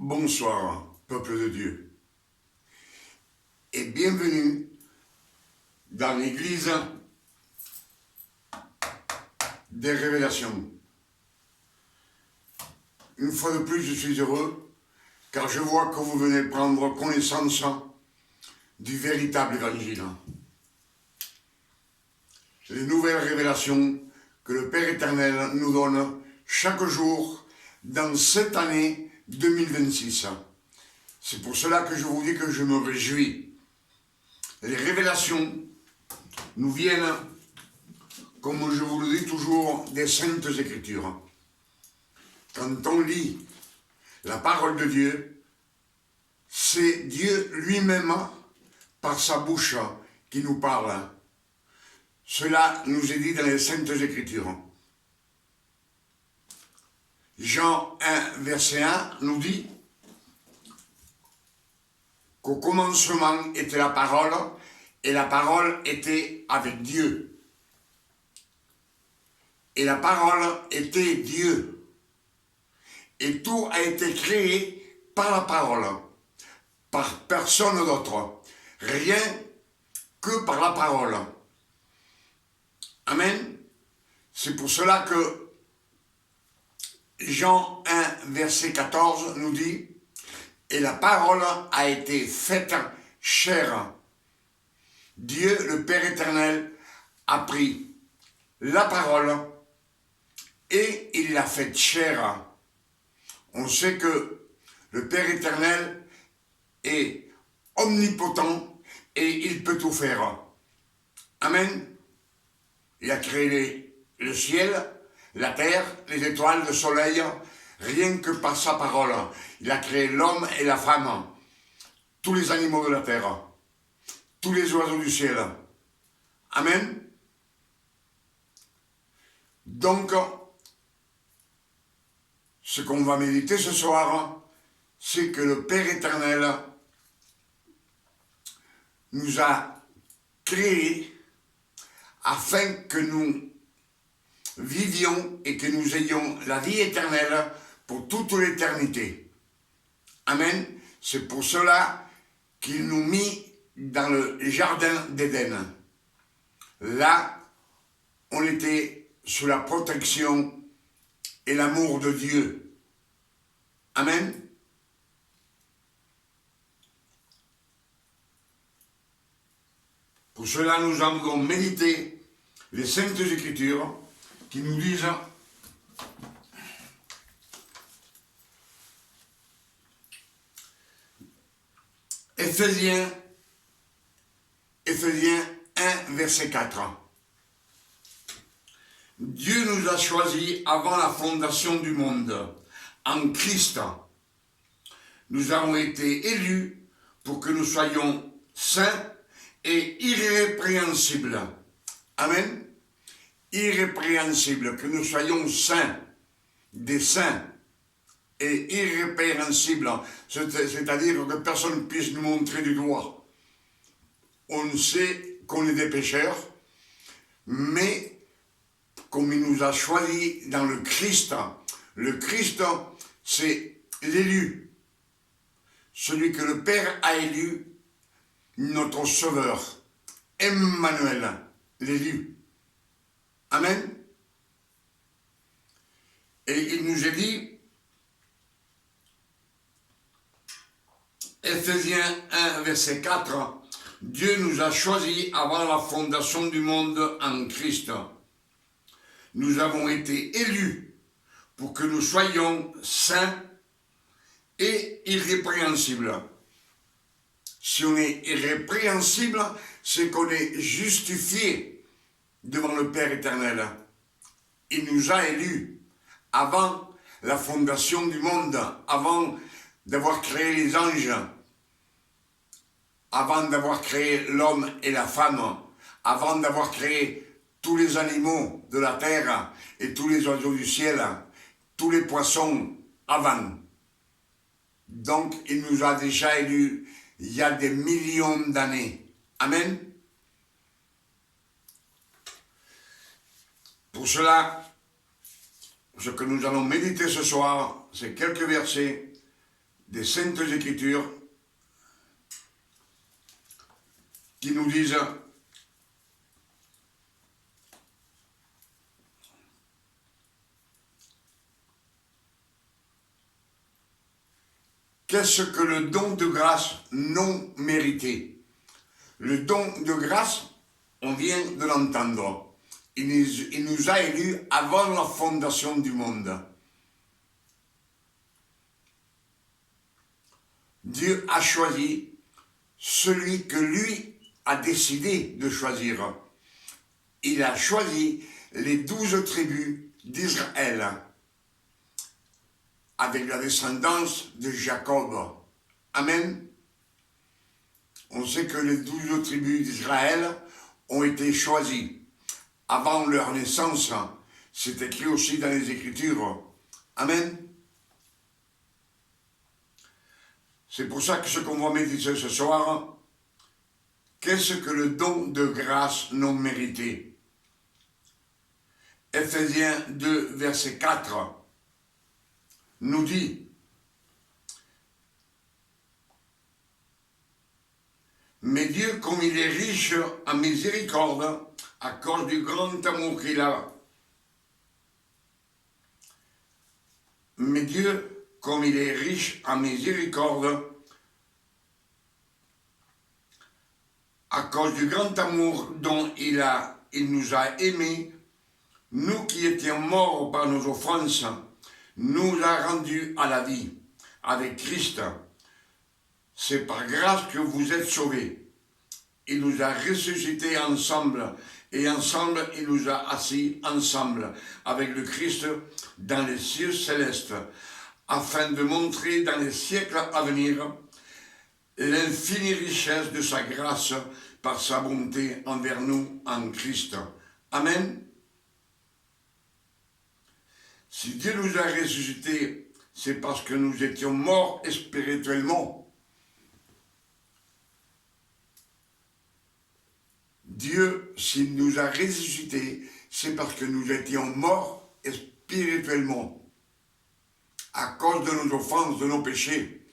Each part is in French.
Bonsoir, peuple de Dieu, et bienvenue dans l'église des révélations. Une fois de plus, je suis heureux, car je vois que vous venez prendre connaissance du véritable évangile. C'est les nouvelles révélations que le Père éternel nous donne chaque jour dans cette année 2026. C'est pour cela que je vous dis que je me réjouis. Les révélations nous viennent, comme je vous le dis toujours, des Saintes Écritures. Quand on lit la parole de Dieu, c'est Dieu lui-même, par sa bouche, qui nous parle. Cela nous est dit dans les Saintes Écritures. Jean 1, verset 1 nous dit qu'au commencement était la parole, et la parole était avec Dieu. Et la parole était Dieu. Et tout a été créé par la parole, par personne d'autre, rien que par la parole. Amen. C'est pour cela que Jean 1, verset 14 nous dit « Et la parole a été faite chair ». Dieu, le Père éternel, a pris la parole et il l'a faite chair. On sait que le Père éternel est omnipotent et il peut tout faire. Amen. Il a créé le ciel, la terre, les étoiles, le soleil, rien que par sa parole. Il a créé l'homme et la femme, tous les animaux de la terre, tous les oiseaux du ciel. Amen. Donc, ce qu'on va méditer ce soir, c'est que le Père éternel nous a créés afin que nous vivions et que nous ayons la vie éternelle pour toute l'éternité. Amen. C'est pour cela qu'il nous mit dans le jardin d'Éden. Là, on était sous la protection et l'amour de Dieu. Amen. Pour cela, nous allons méditer les Saintes Écritures qui nous disent Éphésiens 1, verset 4. Dieu nous a choisis avant la fondation du monde, en Christ. Nous avons été élus pour que nous soyons saints et irrépréhensibles. Amen. Irrépréhensibles, que nous soyons saints, des saints et irrépréhensibles, c'est-à-dire que personne ne puisse nous montrer du doigt. On sait qu'on est des pécheurs, mais comme il nous a choisis dans le Christ, c'est l'élu, celui que le Père a élu, notre Sauveur, Emmanuel, l'élu. Amen. Et il nous est dit, Éphésiens 1, verset 4, Dieu nous a choisis avant la fondation du monde en Christ. Nous avons été élus pour que nous soyons saints et irrépréhensibles. Si on est irrépréhensible, c'est qu'on est justifié devant le Père éternel. Il nous a élus avant la fondation du monde, avant d'avoir créé les anges, avant d'avoir créé l'homme et la femme, avant d'avoir créé tous les animaux de la terre et tous les oiseaux du ciel, tous les poissons avant. Donc, il nous a déjà élus il y a des millions d'années. Amen. Pour cela, ce que nous allons méditer ce soir, c'est quelques versets des Saintes Écritures qui nous disent qu'est-ce que le don de grâce non mérité. Le don de grâce, on vient de l'entendre. Il nous a élus avant la fondation du monde. Dieu a choisi celui que lui a décidé de choisir. Il a choisi les 12 tribus d'Israël avec la descendance de Jacob. Amen. On sait que les 12 tribus d'Israël ont été choisies avant leur naissance. C'est écrit aussi dans les Écritures. Amen. C'est pour ça que ce qu'on va méditer ce soir, qu'est-ce que le don de grâce non mérité? Ephésiens 2, verset 4 nous dit: mais Dieu, comme il est riche en miséricorde, à cause du grand amour qu'il a. Mais Dieu, comme il est riche en miséricorde, à cause du grand amour dont il nous a aimés, nous qui étions morts par nos offenses, nous l'a rendu à la vie avec Christ. C'est par grâce que vous êtes sauvés. Il nous a ressuscités ensemble, et ensemble il nous a assis ensemble avec le Christ dans les cieux célestes, afin de montrer dans les siècles à venir l'infinie richesse de sa grâce par sa bonté envers nous en Christ. Amen. Si Dieu nous a ressuscités, c'est parce que nous étions morts spirituellement. Dieu, s'il nous a ressuscités, c'est parce que nous étions morts spirituellement, à cause de nos offenses, de nos péchés.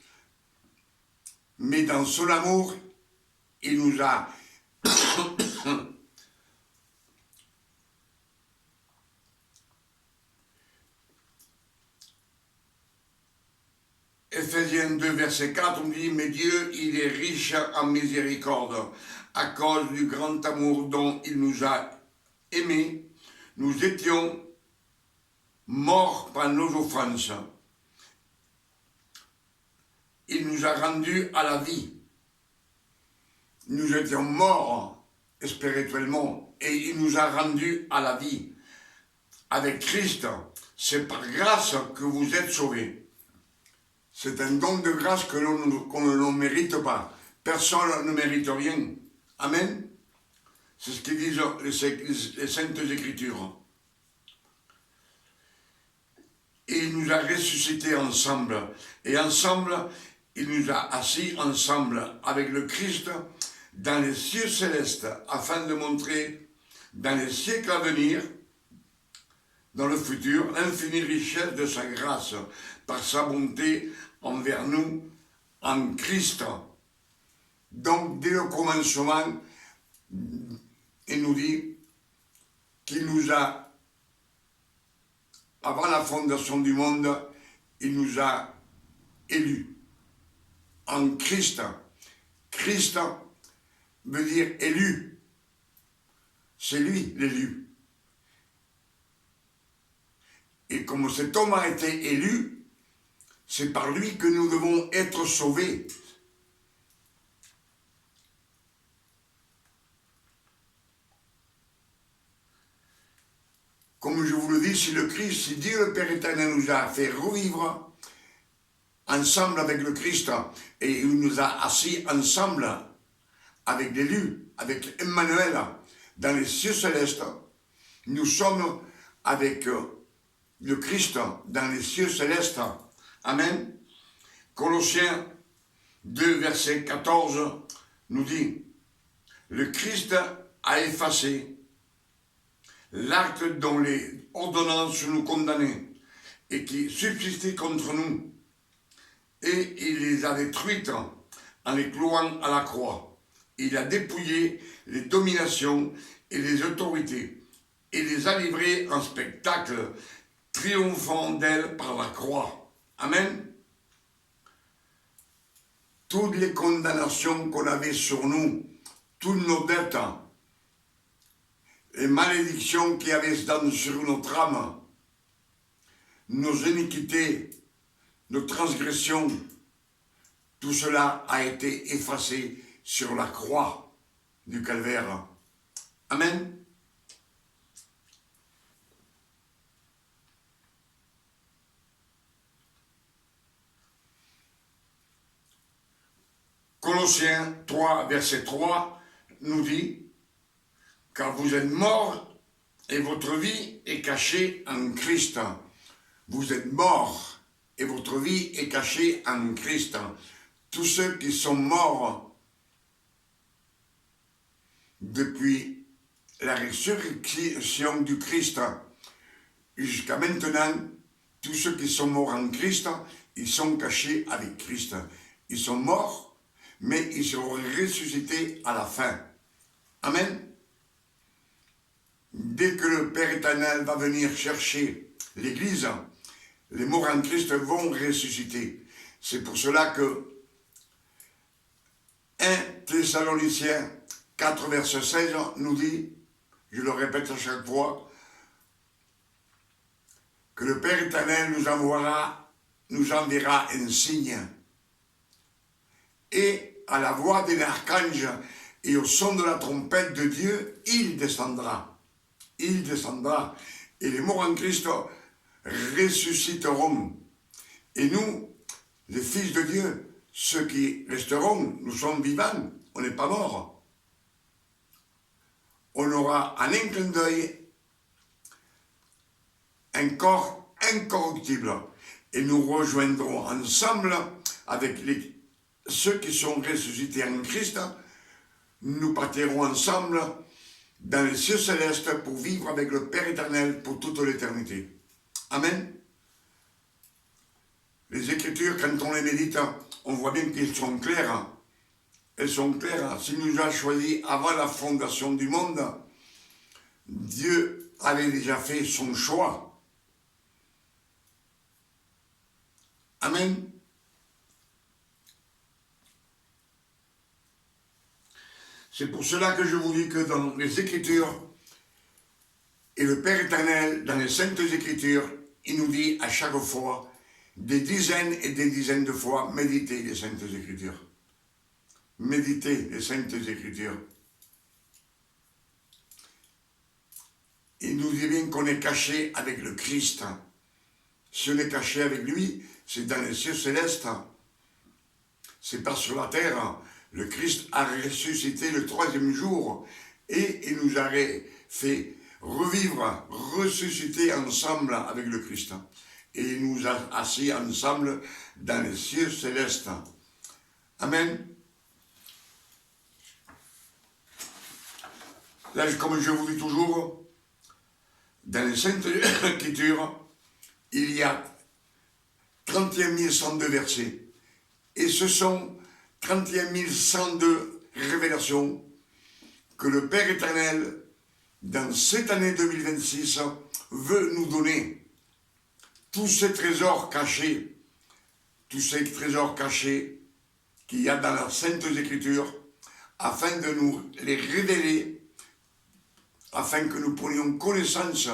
Mais dans son amour, il nous a Ephésiens 2, verset 4, on dit: mais Dieu, il est riche en miséricorde, à cause du grand amour dont il nous a aimés. Nous étions morts par nos offenses. Il nous a rendus à la vie. Nous étions morts spirituellement et il nous a rendus à la vie. Avec Christ, c'est par grâce que vous êtes sauvés. C'est un don de grâce qu'on ne mérite pas. Personne ne mérite rien. Amen. C'est ce que disent les Saintes Écritures. Et il nous a ressuscités ensemble. Et ensemble, il nous a assis ensemble avec le Christ dans les cieux célestes, afin de montrer dans les siècles à venir, dans le futur, l'infinie richesse de sa grâce, par sa bonté envers nous en Christ. Donc, dès le commencement, il nous dit qu'il nous a, avant la fondation du monde, il nous a élus en Christ. Christ veut dire élu. C'est lui l'élu. Et comme cet homme a été élu, c'est par lui que nous devons être sauvés. Comme je vous le dis, si le Christ, si Dieu le Père éternel nous a fait revivre ensemble avec le Christ, et il nous a assis ensemble avec l'élu, avec Emmanuel, dans les cieux célestes, nous sommes avec le Christ dans les cieux célestes. Amen. Colossiens 2, verset 14 nous dit: le Christ a effacé l'acte dont les ordonnances nous condamnaient et qui subsistait contre nous. et il les a détruites en les clouant à la croix. Il a dépouillé les dominations et les autorités et les a livrées en spectacle, triomphant d'elles par la croix. Amen. Toutes les condamnations qu'on avait sur nous, toutes nos dettes, les malédictions qu'il y avait sur notre âme, nos iniquités, nos transgressions, tout cela a été effacé sur la croix du calvaire. Amen. Colossiens 3, verset 3 nous dit « Car vous êtes morts et votre vie est cachée en Christ. » Vous êtes morts et votre vie est cachée en Christ. Tous ceux qui sont morts depuis la résurrection du Christ jusqu'à maintenant, tous ceux qui sont morts en Christ, ils sont cachés avec Christ. Ils sont morts, mais ils seront ressuscités à la fin. Amen. Dès que le Père éternel va venir chercher l'Église, les morts en Christ vont ressusciter. C'est pour cela que 1 Thessaloniciens 4, verset 16 nous dit, je le répète à chaque fois, que le Père éternel nous enverra un signe. Et à la voix d'un archange et au son de la trompette de Dieu, il descendra. Il descendra. Et les morts en Christ ressusciteront. Et nous, les fils de Dieu, ceux qui resteront, nous sommes vivants, on n'est pas morts. On aura en un clin d'œil un corps incorruptible. Et nous rejoindrons ensemble avec ceux qui sont ressuscités en Christ. Nous partirons ensemble dans les cieux célestes pour vivre avec le Père éternel pour toute l'éternité. Amen. Les Écritures, quand on les médite, on voit bien qu'elles sont claires. Elles sont claires. S'il nous a choisis avant la fondation du monde, Dieu avait déjà fait son choix. Amen. C'est pour cela que je vous dis que dans les Écritures, et le Père éternel, dans les Saintes Écritures, il nous dit à chaque fois, des dizaines et des dizaines de fois, méditez les Saintes Écritures. Méditez les Saintes Écritures. Il nous dit bien qu'on est caché avec le Christ. Si on est caché avec lui, c'est dans les cieux célestes. C'est pas sur la terre. Le Christ a ressuscité le 3e jour et il nous a fait revivre, ressusciter ensemble avec le Christ. Et il nous a assis ensemble dans les cieux célestes. Amen. Là, comme je vous dis toujours, dans les Saintes Écritures, il y a 31 102 versets. Et ce sont 31 102 révélations que le Père éternel, dans cette année 2026, veut nous donner. Tous ces trésors cachés qu'il y a dans la Sainte Écriture, afin de nous les révéler, afin que nous prenions connaissance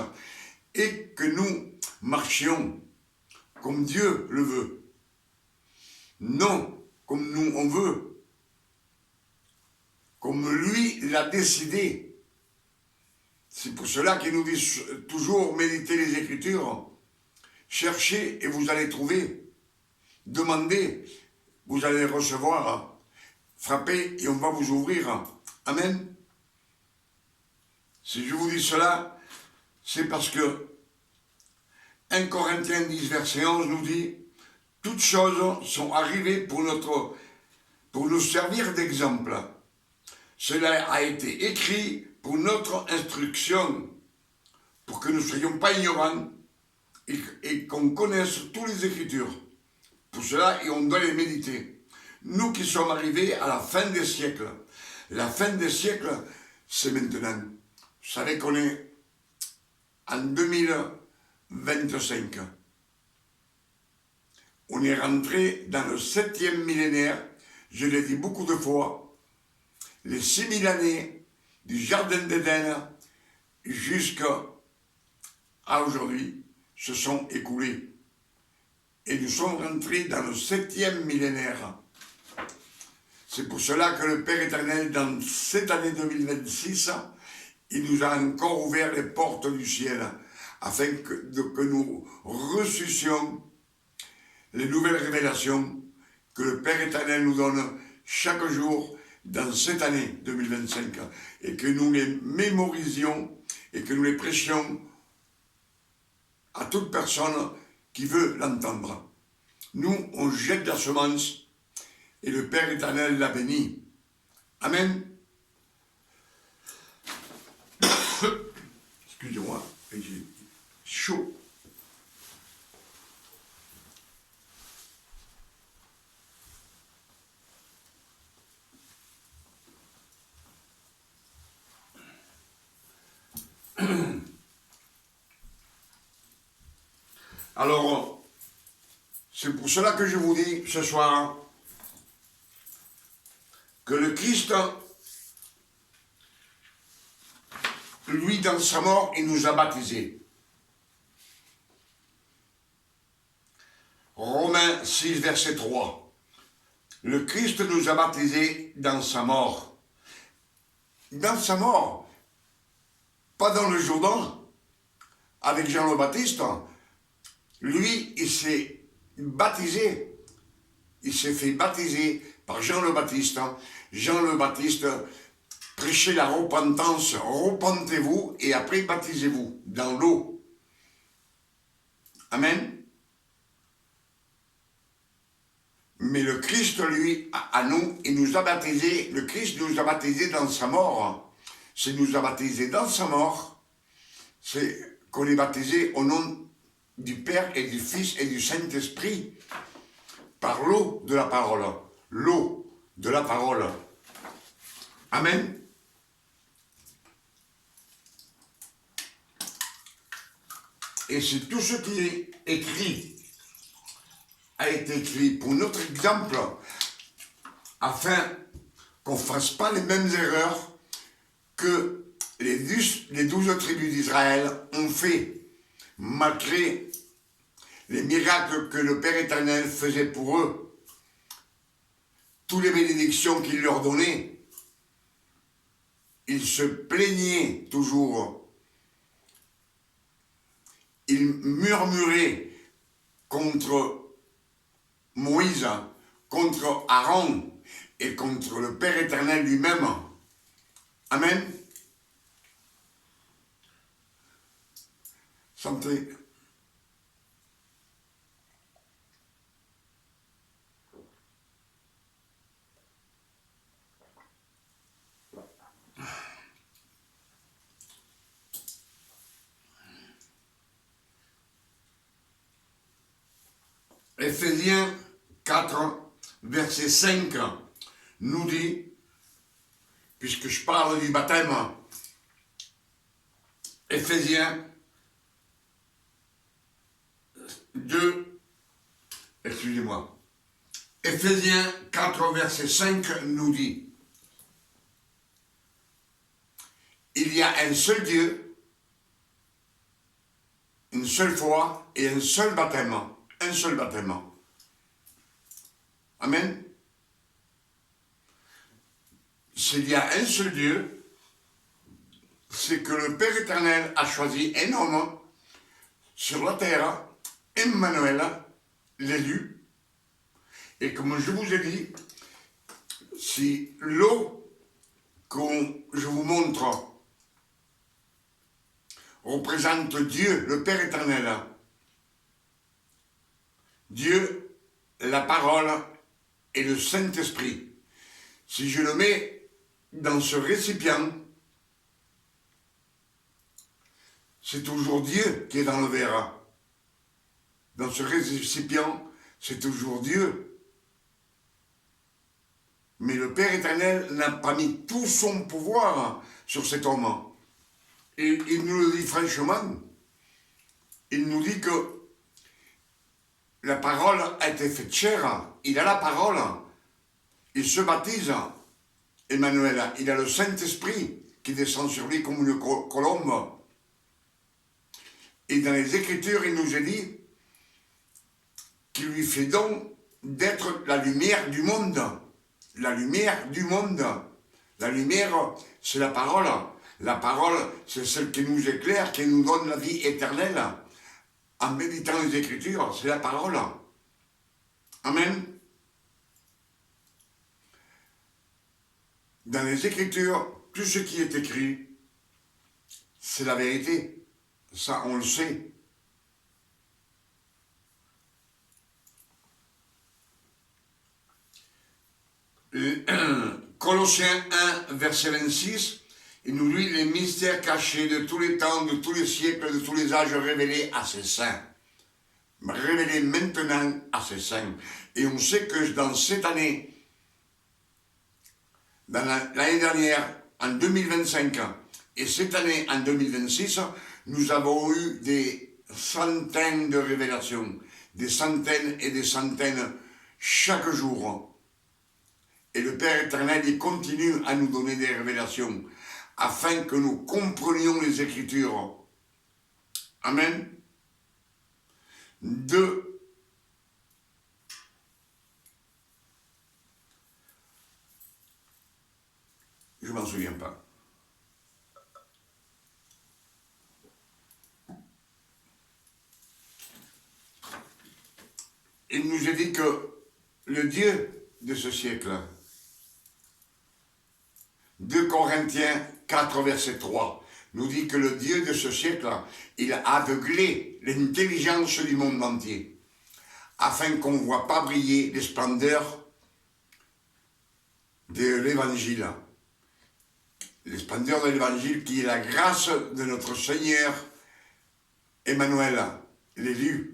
et que nous marchions comme Dieu le veut. Non comme nous on veut, comme lui l'a décidé. C'est pour cela qu'il nous dit toujours méditer les Écritures, cherchez et vous allez trouver, demandez, vous allez recevoir, frappez et on va vous ouvrir. Amen. Si je vous dis cela, c'est parce que 1 Corinthiens 10, verset 11 nous dit « Toutes choses sont arrivées pour nous servir d'exemple. Cela a été écrit pour notre instruction, pour que nous ne soyons pas ignorants et qu'on connaisse toutes les Écritures, Pour cela, et on doit les méditer. Nous qui sommes arrivés à la fin des siècles, la fin des siècles, c'est maintenant. Vous savez qu'on est en 2025. On est rentré dans le 7e millénaire, je l'ai dit beaucoup de fois, les 6000 années du Jardin d'Éden jusqu'à aujourd'hui se sont écoulées. Et nous sommes rentrés dans le 7e millénaire. C'est pour cela que le Père éternel, dans cette année 2026, il nous a encore ouvert les portes du ciel, afin que nous reçussions les nouvelles révélations que le Père éternel nous donne chaque jour dans cette année 2025, et que nous les mémorisions et que nous les prêchions à toute personne qui veut l'entendre. Nous, on jette la semence et le Père éternel la bénit. Amen. Excusez-moi, j'ai chaud. Alors, c'est pour cela que je vous dis ce soir que le Christ, lui, dans sa mort, il nous a baptisés. Romains 6, verset 3. Le Christ nous a baptisés dans sa mort. Dans sa mort, pas dans le Jourdain, avec Jean le Baptiste. Lui, il s'est baptisé. Il s'est fait baptiser par Jean le Baptiste. Jean le Baptiste prêchait la repentance. Repentez-vous et après baptisez-vous dans l'eau. Amen. Mais le Christ, lui, à nous, il nous a baptisés. Le Christ nous a baptisés dans sa mort. C'est nous a baptisés dans sa mort. C'est qu'on est baptisé au nom du Père et du Fils et du Saint-Esprit, par l'eau de la parole. L'eau de la parole. Amen. Et c'est tout ce qui est écrit, a été écrit pour notre exemple, afin qu'on ne fasse pas les mêmes erreurs que les 12 tribus d'Israël ont fait, malgré les miracles que le Père éternel faisait pour eux, toutes les bénédictions qu'il leur donnait, ils se plaignaient toujours, ils murmuraient contre Moïse, contre Aaron et contre le Père éternel lui-même. Amen. Santé. Éphésiens 4, verset 5 nous dit, puisque je parle du baptême, Éphésiens 2, excusez-moi, Éphésiens 4, verset 5 nous dit, il y a un seul Dieu, une seule foi et un seul baptême. Un seul baptême. Amen. S'il y a un seul Dieu, c'est que le Père éternel a choisi un homme sur la terre, Emmanuel, l'élu, et comme je vous ai dit, si l'eau que je vous montre représente Dieu, le Père éternel, Dieu, la parole et le Saint-Esprit. Si je le mets dans ce récipient, c'est toujours Dieu qui est dans le verre. Dans ce récipient, c'est toujours Dieu. Mais le Père éternel n'a pas mis tout son pouvoir sur cet homme. Et il nous le dit franchement. Il nous dit que la parole a été faite chair. Il a la parole. Il se baptise. Emmanuel, il a le Saint-Esprit qui descend sur lui comme une colombe. Et dans les Écritures, il nous a dit qu'il lui fait don d'être la lumière du monde. La lumière du monde. La lumière, c'est la parole. La parole, c'est celle qui nous éclaire, qui nous donne la vie éternelle. En méditant les Écritures, c'est la parole. Amen. Dans les Écritures, tout ce qui est écrit, c'est la vérité. Ça, on le sait. Colossiens 1, verset 26, il nous dit les mystères cachés de tous les temps, de tous les siècles, de tous les âges révélés à ses saints. Révélés maintenant à ses saints. Et on sait que dans cette année, dans l'année dernière, en 2025, et cette année, en 2026, nous avons eu des centaines de révélations, des centaines et des centaines chaque jour. Et le Père éternel, il continue à nous donner des révélations, afin que nous comprenions les Écritures. Amen. 2. Je ne m'en souviens pas. Il nous a dit que le Dieu de ce siècle, 2 Corinthiens 4, verset 3, nous dit que le Dieu de ce siècle, il a aveuglé l'intelligence du monde entier, afin qu'on ne voit pas briller les splendeurs de l'Évangile. Les splendeurs de l'Évangile qui est la grâce de notre Seigneur Emmanuel, l'élu,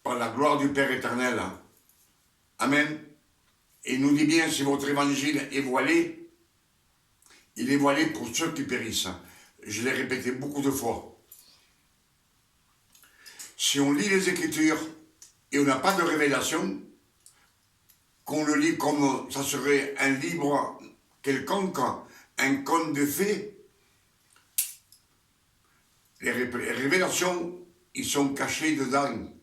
par la gloire du Père éternel. Amen. Et il nous dit bien, si votre Évangile est voilé, il est voilé pour ceux qui périssent. Je l'ai répété beaucoup de fois. Si on lit les Écritures et on n'a pas de révélation, qu'on le lit comme ça serait un livre quelconque, un conte de fées, les révélations, ils sont cachés dedans.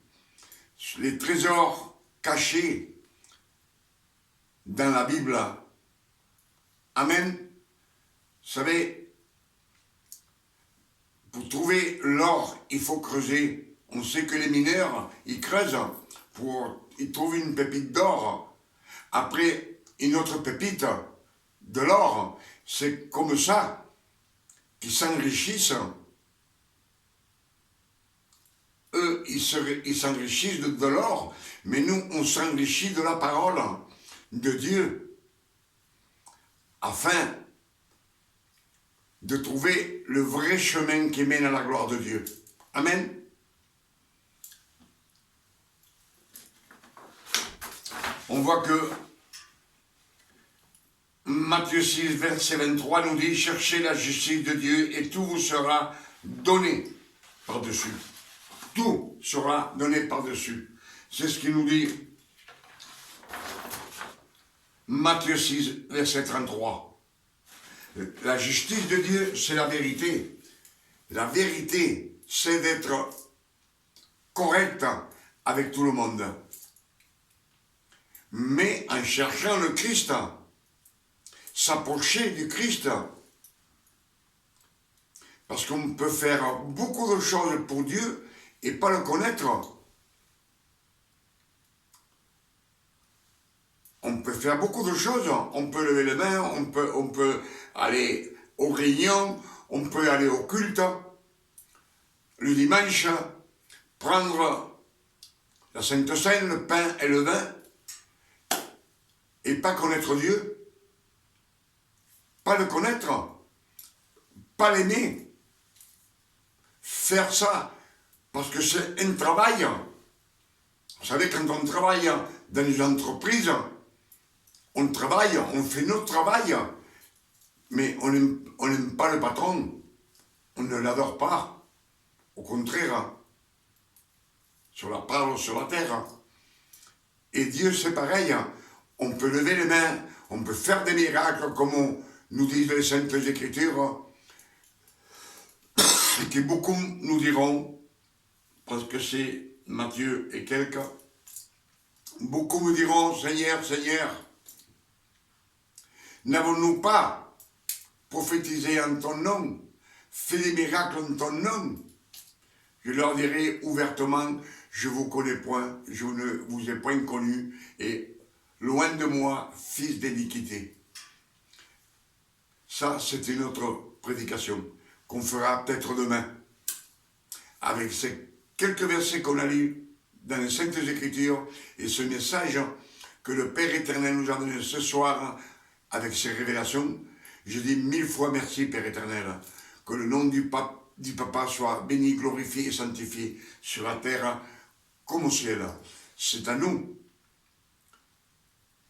Les trésors cachés dans la Bible. Amen. Vous savez, pour trouver l'or, il faut creuser. On sait que les mineurs, ils creusent, ils trouvent une pépite d'or. Après, une autre pépite de l'or. C'est comme ça qu'ils s'enrichissent. Eux, ils s'enrichissent de l'or, mais nous, on s'enrichit de la parole de Dieu, afin de trouver le vrai chemin qui mène à la gloire de Dieu. Amen. On voit que Matthieu 6, verset 23 nous dit « Cherchez la justice de Dieu et tout vous sera donné par-dessus. » Tout sera donné par-dessus. C'est ce qu'il nous dit Matthieu 6, verset 33. La justice de Dieu, c'est la vérité. La vérité, c'est d'être correct avec tout le monde. Mais en cherchant le Christ, s'approcher du Christ, parce qu'on peut faire beaucoup de choses pour Dieu et pas le connaître. On peut faire beaucoup de choses, on peut lever les mains, on peut aller aux réunions, on peut aller au culte, le dimanche, prendre la Sainte Seine, le pain et le vin, et pas connaître Dieu, pas le connaître, pas l'aimer, faire ça, parce que c'est un travail, Vous savez, quand on travaille dans une entreprise, on travaille, on fait notre travail, mais on n'aime pas le patron. On ne l'adore pas. Au contraire, sur la parole, sur la terre. Et Dieu, c'est pareil. On peut lever les mains, on peut faire des miracles, comme nous disent les Saintes Écritures, et que beaucoup nous diront, parce que c'est Matthieu et quelques, beaucoup me diront, Seigneur, Seigneur, n'avons-nous pas prophétisé en ton nom, fait des miracles en ton nom? Je leur dirai ouvertement, je ne vous connais point, je ne vous ai point connu, et loin de moi, fils d'iniquité. Ça, c'est une autre prédication qu'on fera peut-être demain, avec ces quelques versets qu'on a lus dans les Saintes Écritures, et ce message que le Père éternel nous a donné ce soir, avec ses révélations. Je dis 1000 fois merci, Père éternel, que le nom du Papa soit béni, glorifié et sanctifié sur la terre comme au ciel. C'est à nous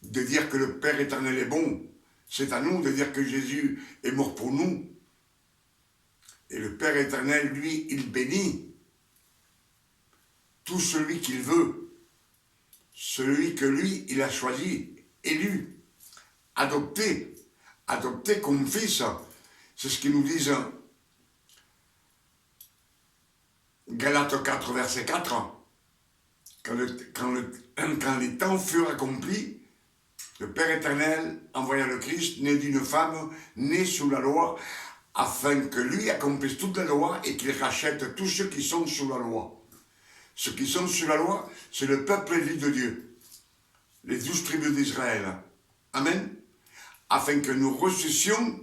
de dire que le Père éternel est bon. C'est à nous de dire que Jésus est mort pour nous. Et le Père éternel, lui, il bénit tout celui qu'il veut, celui que lui, il a choisi, élu, adopté comme fils. C'est ce qu'ils nous disent Galates 4, verset 4. Quand les temps furent accomplis, le Père éternel envoya le Christ, né d'une femme, né sous la loi, afin que lui accomplisse toute la loi et qu'il rachète tous ceux qui sont sous la loi. Ceux qui sont sous la loi, c'est le peuple élu de Dieu, les 12 tribus d'Israël. Amen. Afin que nous reçussions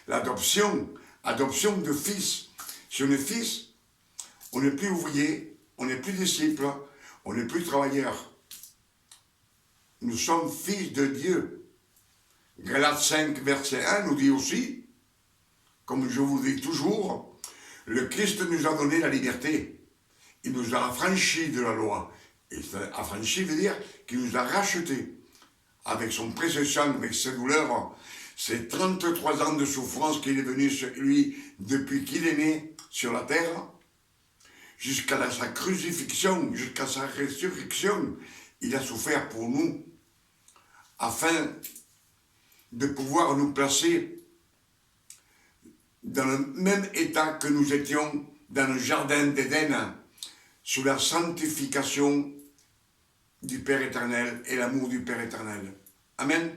l'adoption, adoption de fils. Si on est fils, on n'est plus ouvrier, on n'est plus disciple, on n'est plus travailleur. Nous sommes fils de Dieu. Galates 5, verset 1 nous dit aussi, comme je vous dis toujours, le Christ nous a donné la liberté. Il nous a affranchis de la loi. Et affranchis veut dire qu'il nous a rachetés avec son précieux sang, avec ses douleurs, ses 33 ans de souffrance qu'il est venu sur lui depuis qu'il est né sur la terre, jusqu'à sa crucifixion, jusqu'à sa résurrection. Il a souffert pour nous, afin de pouvoir nous placer dans le même état que nous étions dans le jardin d'Éden, sous la sanctification du Père éternel et l'amour du Père éternel. Amen.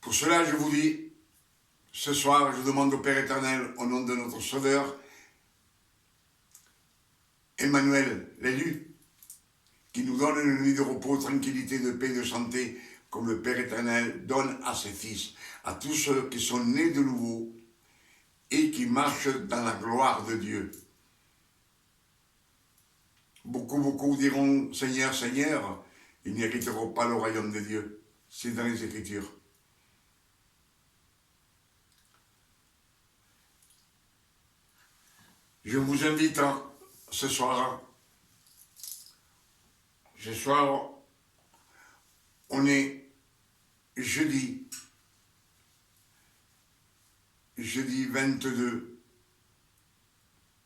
Pour cela, je vous dis, ce soir, je demande au Père éternel, au nom de notre Sauveur, Emmanuel, l'élu, qui nous donne une nuit de repos, de tranquillité, de paix, de santé, comme le Père éternel donne à ses fils, à tous ceux qui sont nés de nouveau et qui marchent dans la gloire de Dieu. Beaucoup diront, Seigneur, Seigneur, ils n'hériteront pas le royaume de Dieu. C'est dans les Écritures. Je vous invite ce soir, on est jeudi 22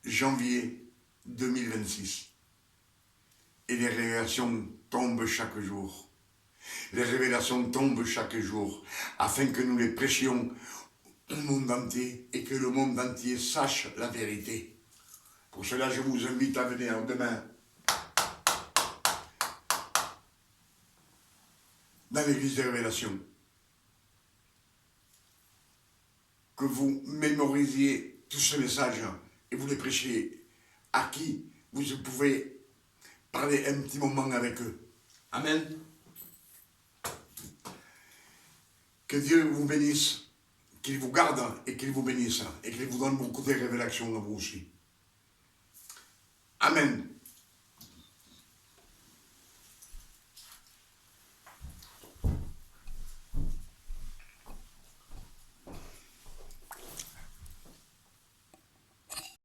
janvier 2026. Et les révélations tombent chaque jour. Les révélations tombent chaque jour, afin que nous les prêchions au monde entier et que le monde entier sache la vérité. Pour cela, je vous invite à venir demain dans l'église des révélations. Que vous mémorisiez tous ces messages et vous les prêchiez à qui vous pouvez parler un petit moment avec eux. Amen. Que Dieu vous bénisse, qu'il vous garde et qu'il vous bénisse et qu'il vous donne beaucoup de révélations à vous aussi. Amen.